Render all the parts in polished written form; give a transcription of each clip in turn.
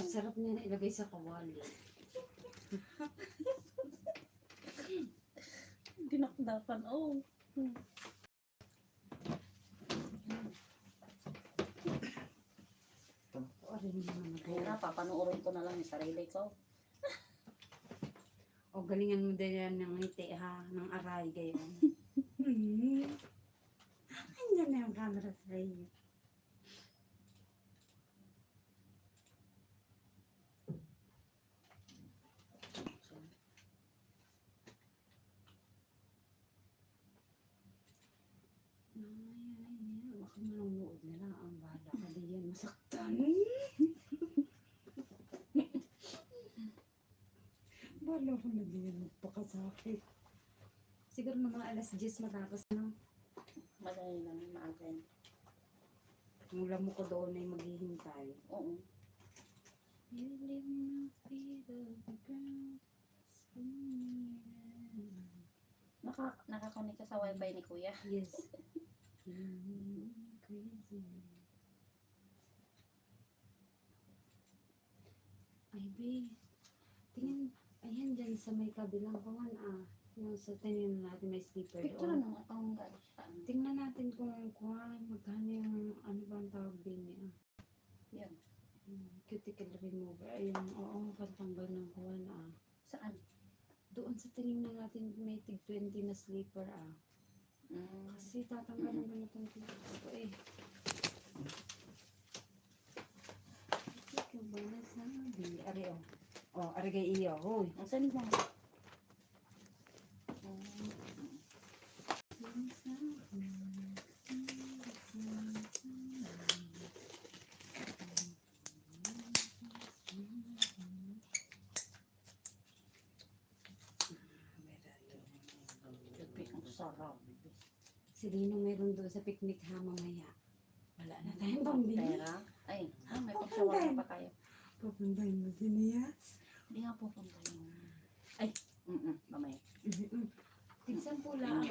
Sarap niya ilagay sa kawali. Dinakdakan, oh. Kaya papanoorin ko na lang yung sarili ko. O galingan mo din yan ng ngiti ha, ng aray gayon. Andyan na yung camera sa iyo. Baka manunood nila ang bala ka diyan masaktan. Bala ko na diyan magpakasakit. Siguro na mga alas 10 matapos na. Madali lang, maaga. Mula mo ko doon ay maghihintay. Oo. Nakakonek ka sa wifi ni Kuya? Yes. Ay, babe. Tingin, ayan dyan sa may kabilang kawan Yung sa tingin natin may speaker Picture doon. ng akong gano'n. Tingnan natin kung magkano yung ano ba ang tawag din niya. Yan. Cuticle remover. Ayun, oo, pantanggal ng kuwan Saan? Doon sa tinignan natin may tig 20 na sleeper Kasi tatanggalin ko na itong ito Ikaw ba nasabi? Ari ari kay iyo. Hoy. Ang sanig mo. Sarap. Si Dino meron doon sa picnic mamaya. Wala na tayong pambili. Pera? Ay, may pagsawa pa tayo. Papuntahin mo si Nias? Hindi nga pupuntahin. Ay, mamaya. Tigsan po lang.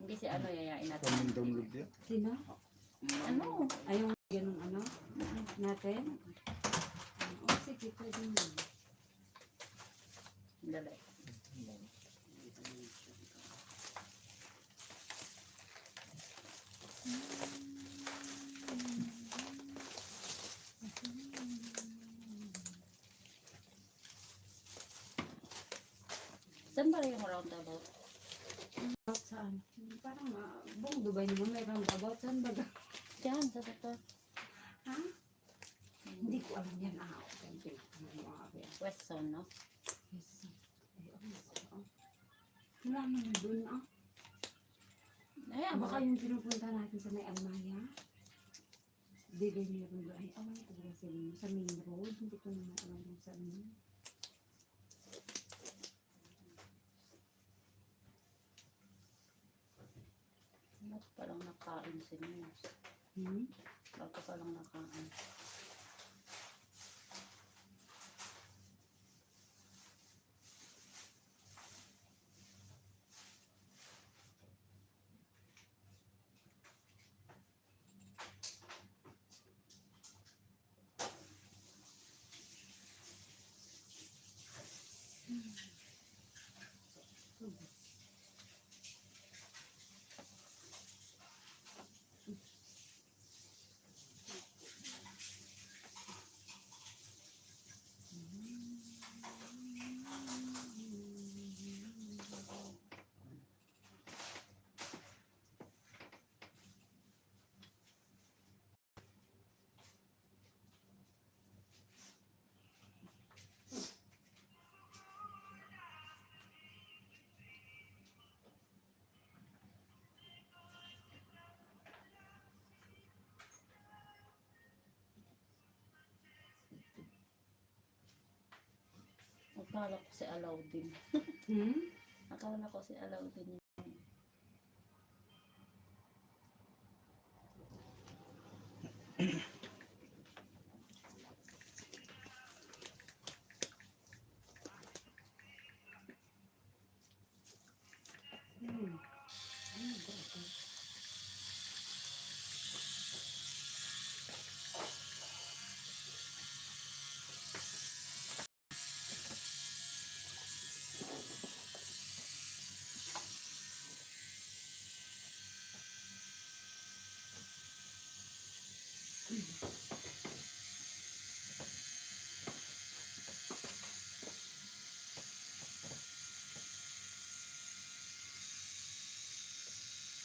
Hindi si ano yayain natin. Download yan? Sino? Ano? Ayong ganun natin? Sige, pwede mo. Dali. Saan ba yung roundabout? Saan? Parang buong Dubai naman may roundabout. Saan ba? Diyan, sa doktor. Ha? Hindi ko alam yan. West Zone, no? Yes. Wala naman dun Ay, baka yung pinupunta natin sa may Almaya. Bigay niyo rin doon. Ay, awan ko ba sila sa main road. Hindi ko naman alam yung sa ano. Ba't palang nakain si Nus? Ba't palang nakain? Akala ko si Alaudin. Akala ko si Alaudin.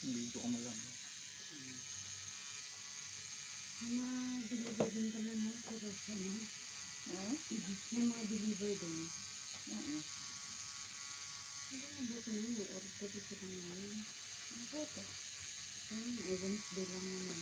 Video ko malam. May mga deliver din ka naman sa Rosa, no? May mga deliver din. Hindi na buto na, may order ko sila ngayon. Ang buto. Wednesday lang naman.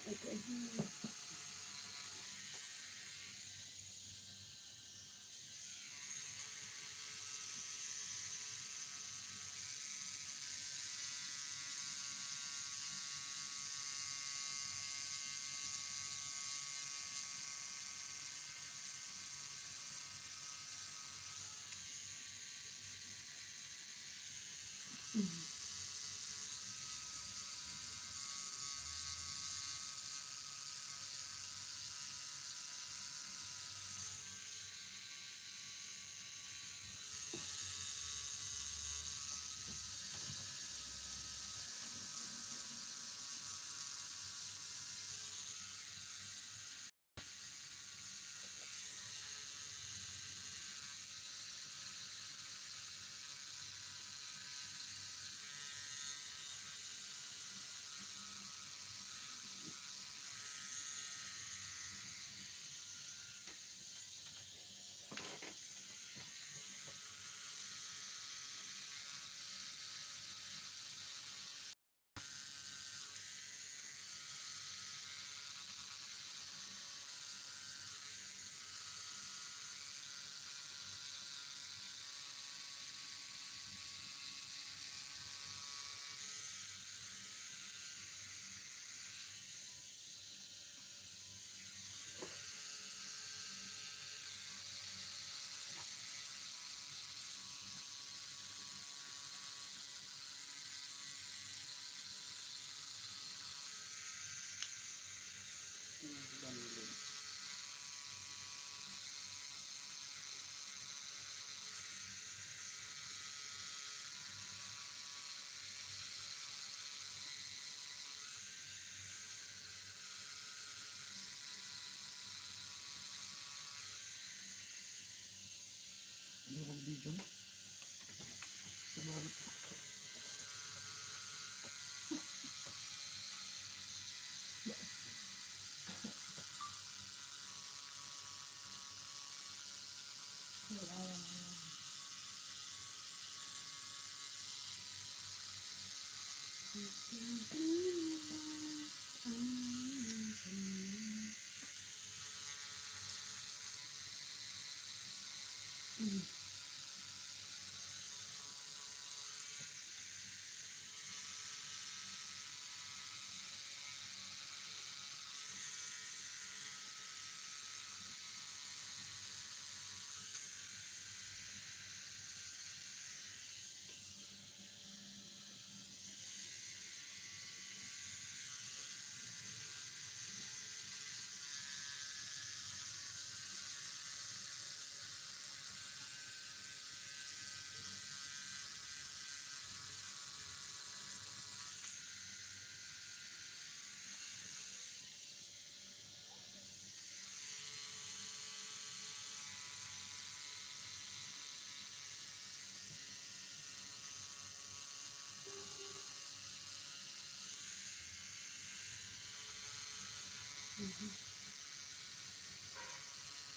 Ito. Hindi ko video. Sumalit.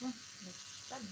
Wah, bastard.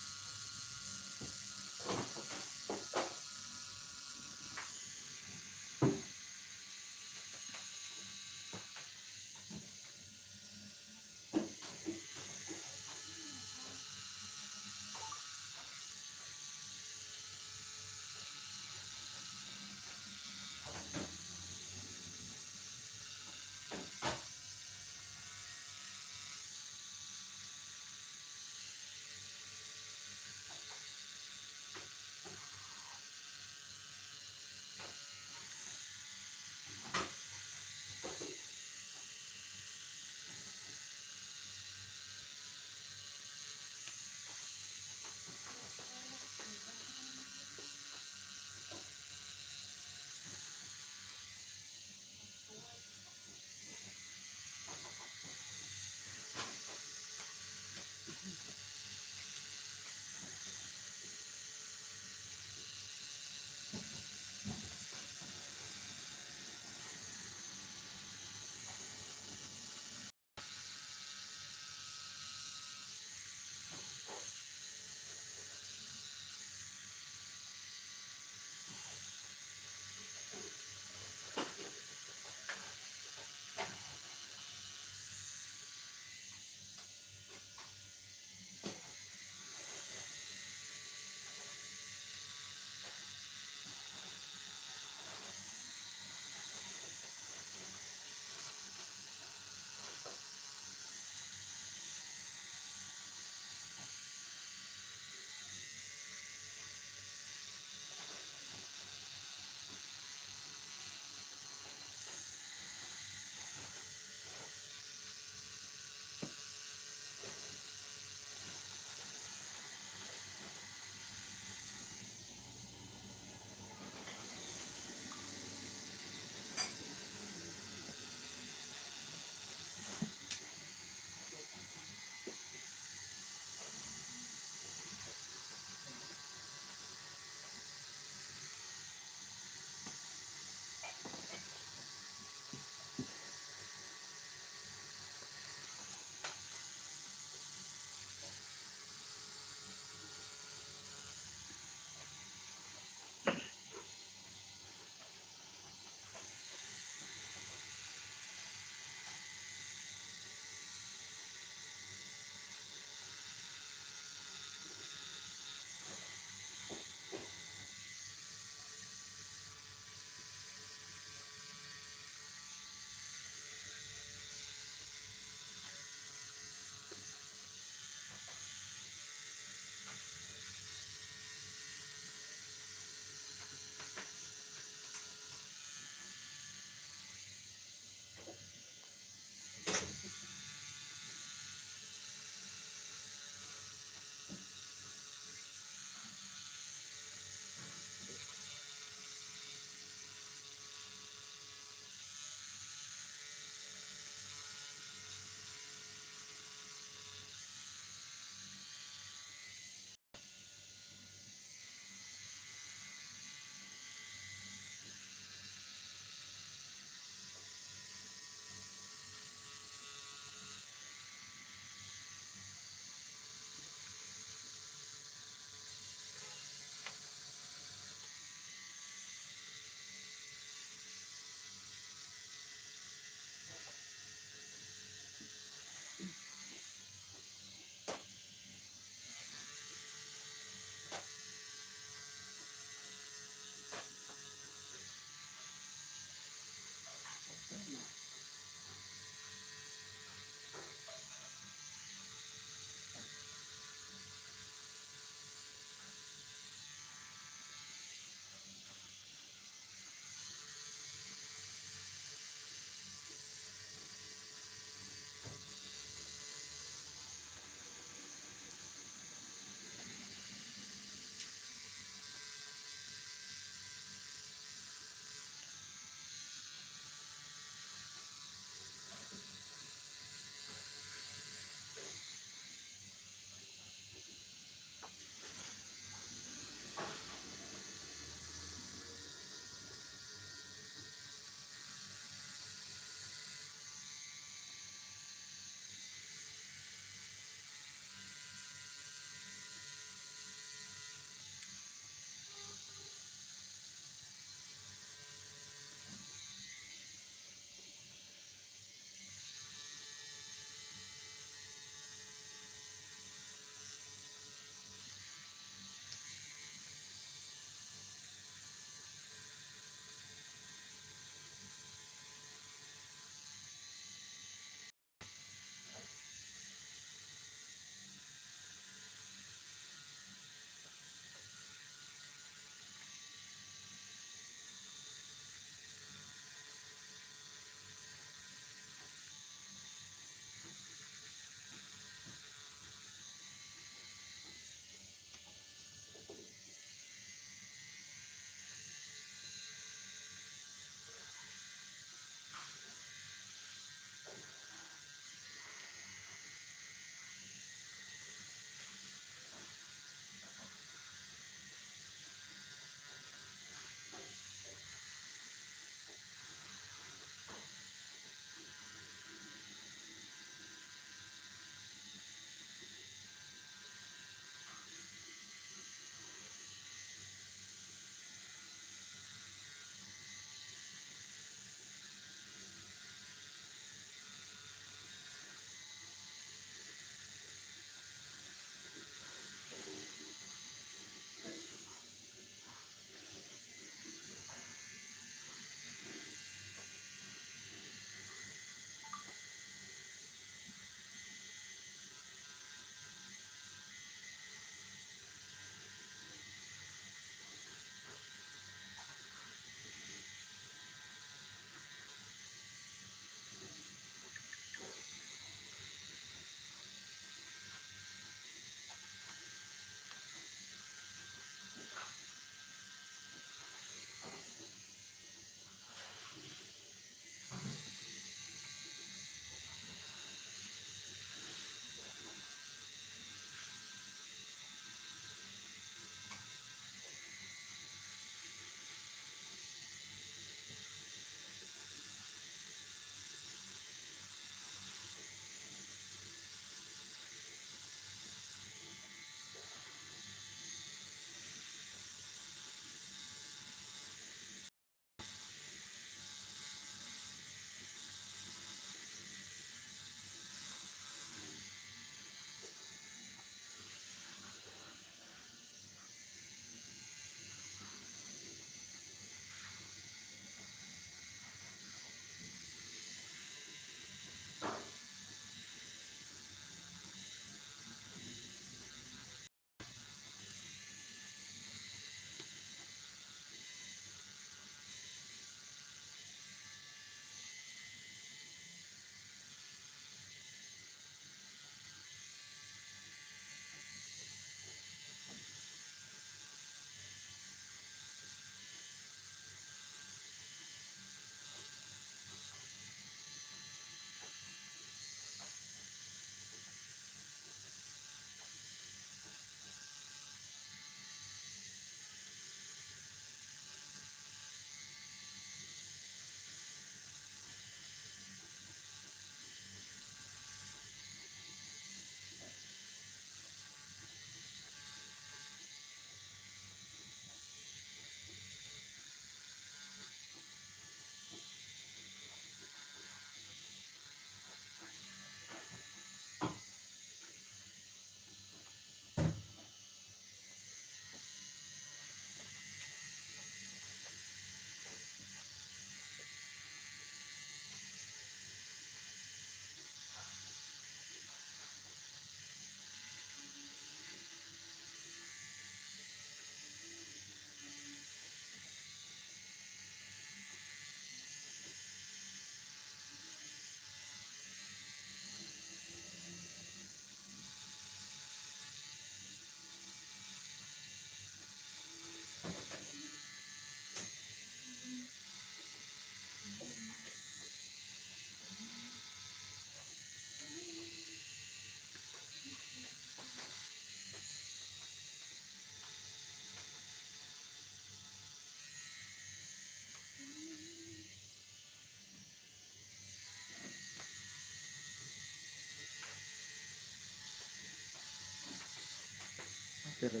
Pero,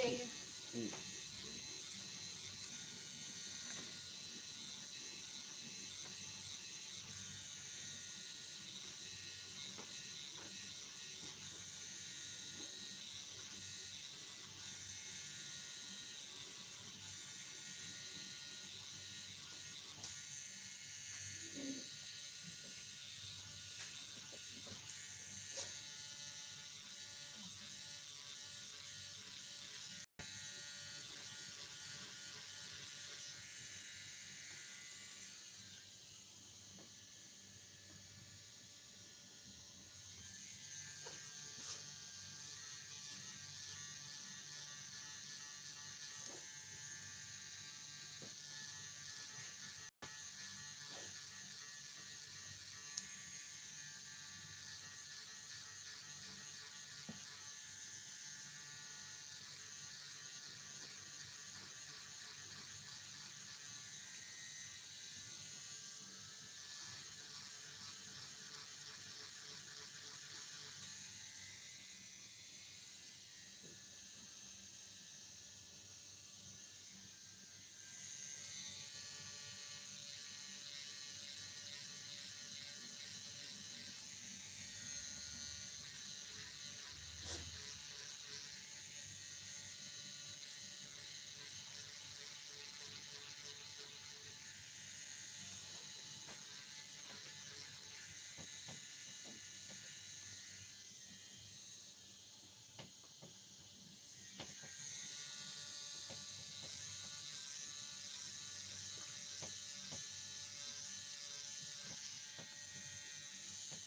Sa'yo. Eh,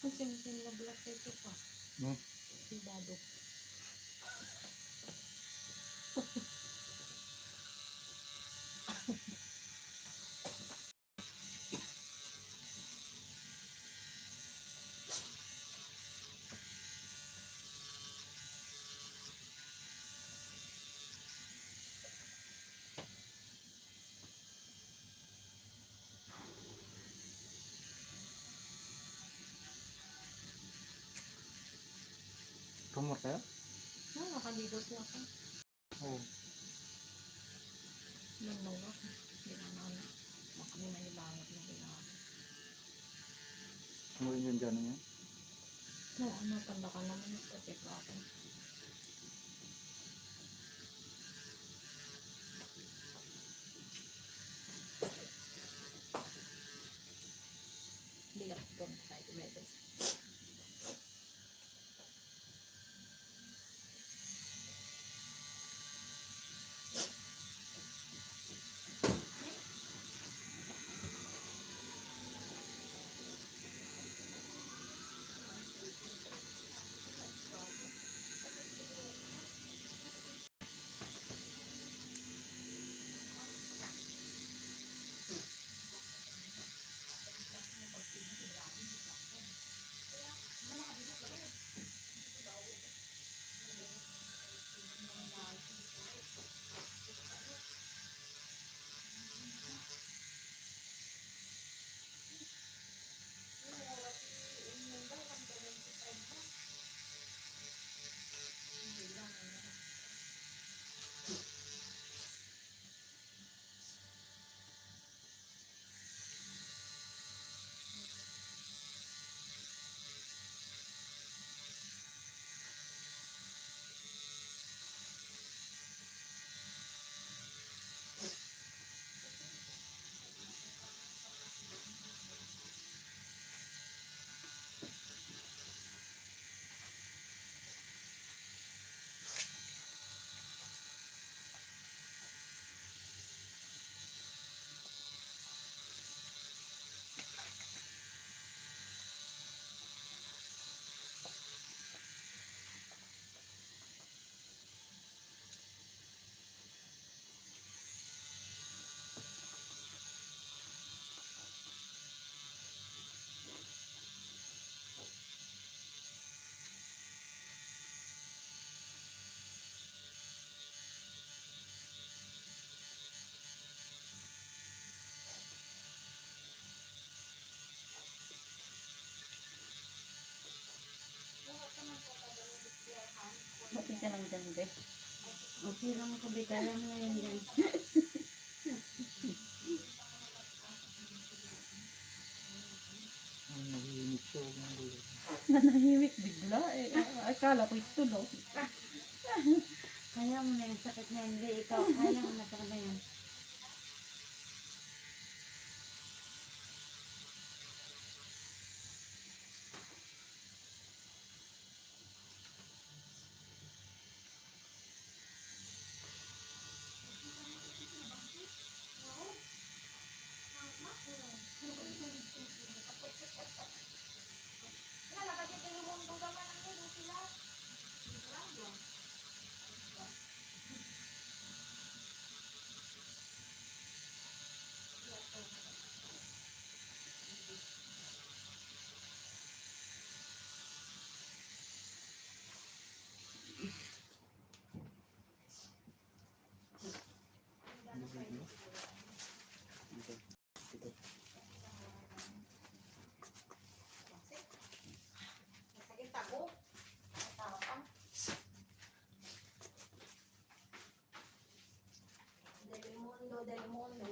Ang sim-sim na black ito pa. no? Si Dado. Kamot kaya? Nakalidos na ako. Oo. Nanawa ko. Hindi na naman. Makami na ilangat na kailangan. Ano rin yung dyan niya? Oo, natanda ka naman sa check ako. Hindi ka ito sa ito medals. Bakit ka lang dyan, be? Okay lang ako, kaya mo na yan guys. Ang nahihimik siya. Huwag mong gulo. Nanahimik bigla eh. Akala ko ito no. Kaya mo na yung sakit na hindi, ikaw, kaya mo na talaga yan. Del mundo.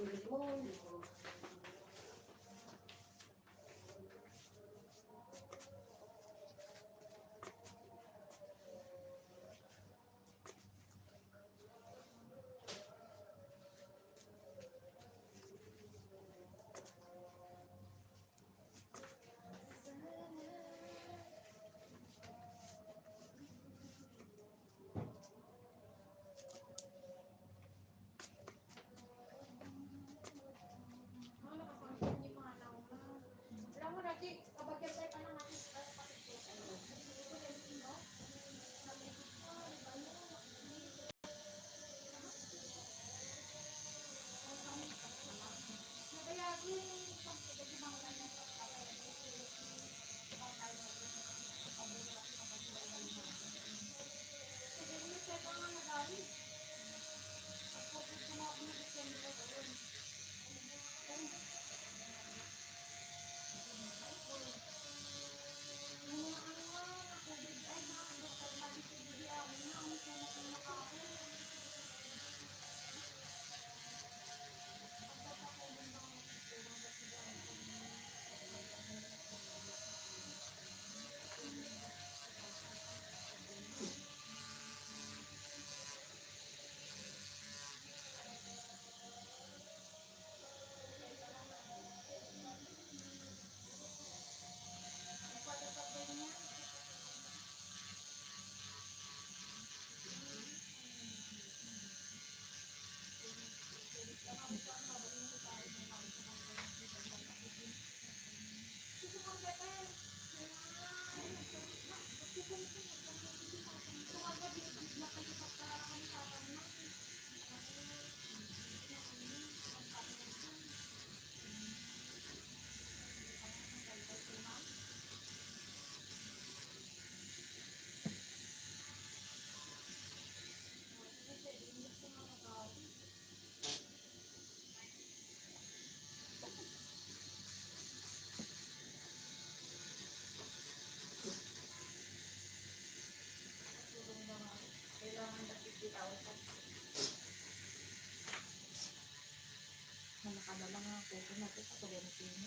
Nakadala nga ako. Pinapit ako din sino.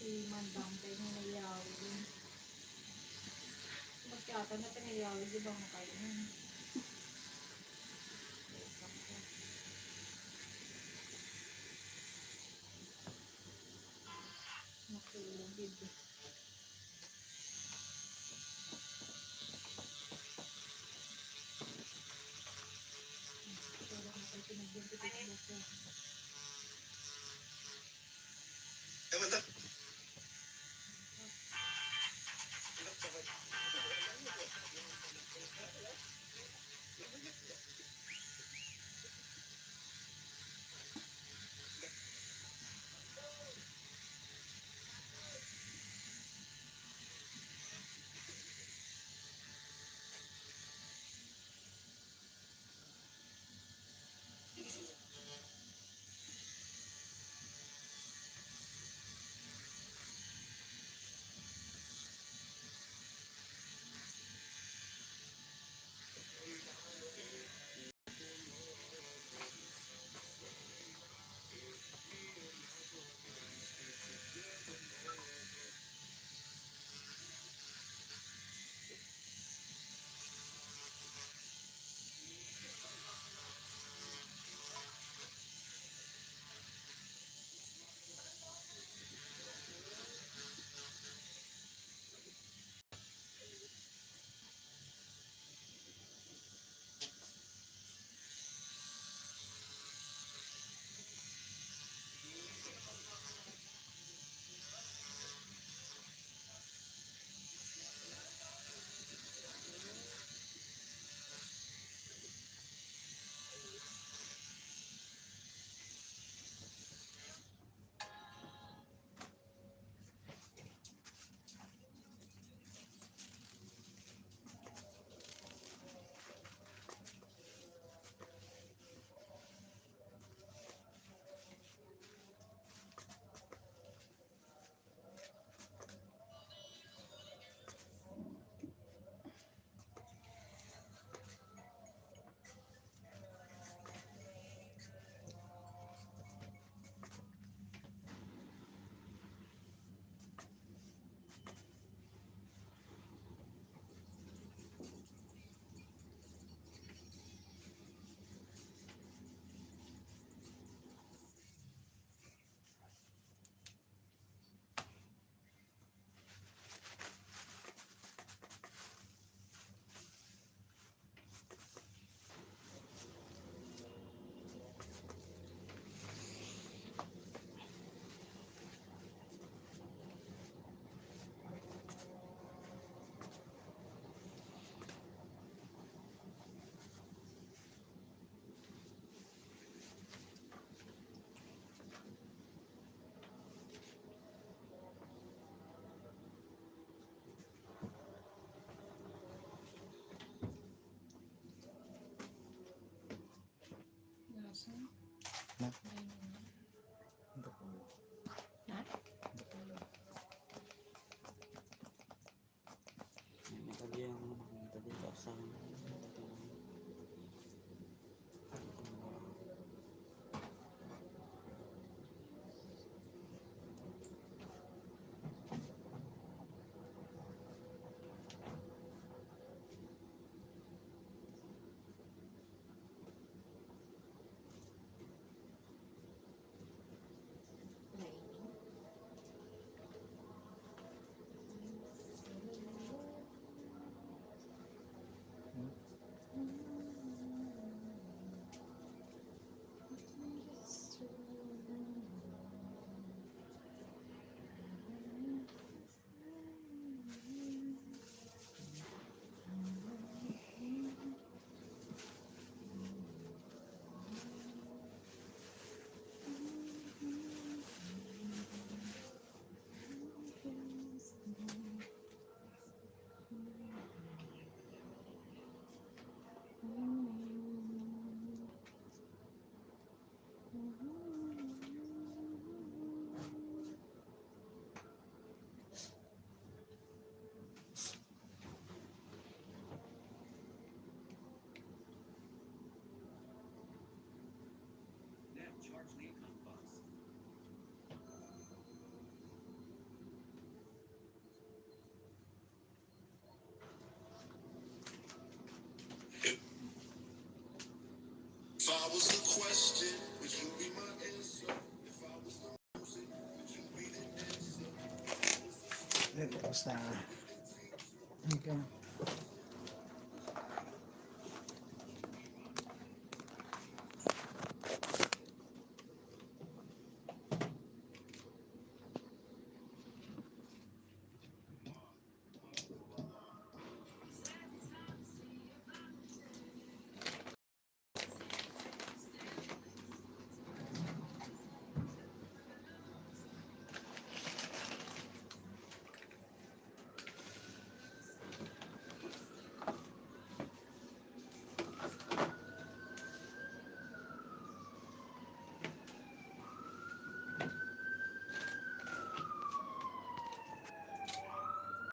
Si Mandante niya nayawi din. Magkata na pinayawi, di ba makainin? Nakilagid. Na? Ha? May tabi ang tabi ka sa If I was the question, would you be my answer? If I was the music, would you be the dancer? Tapos na. Okay.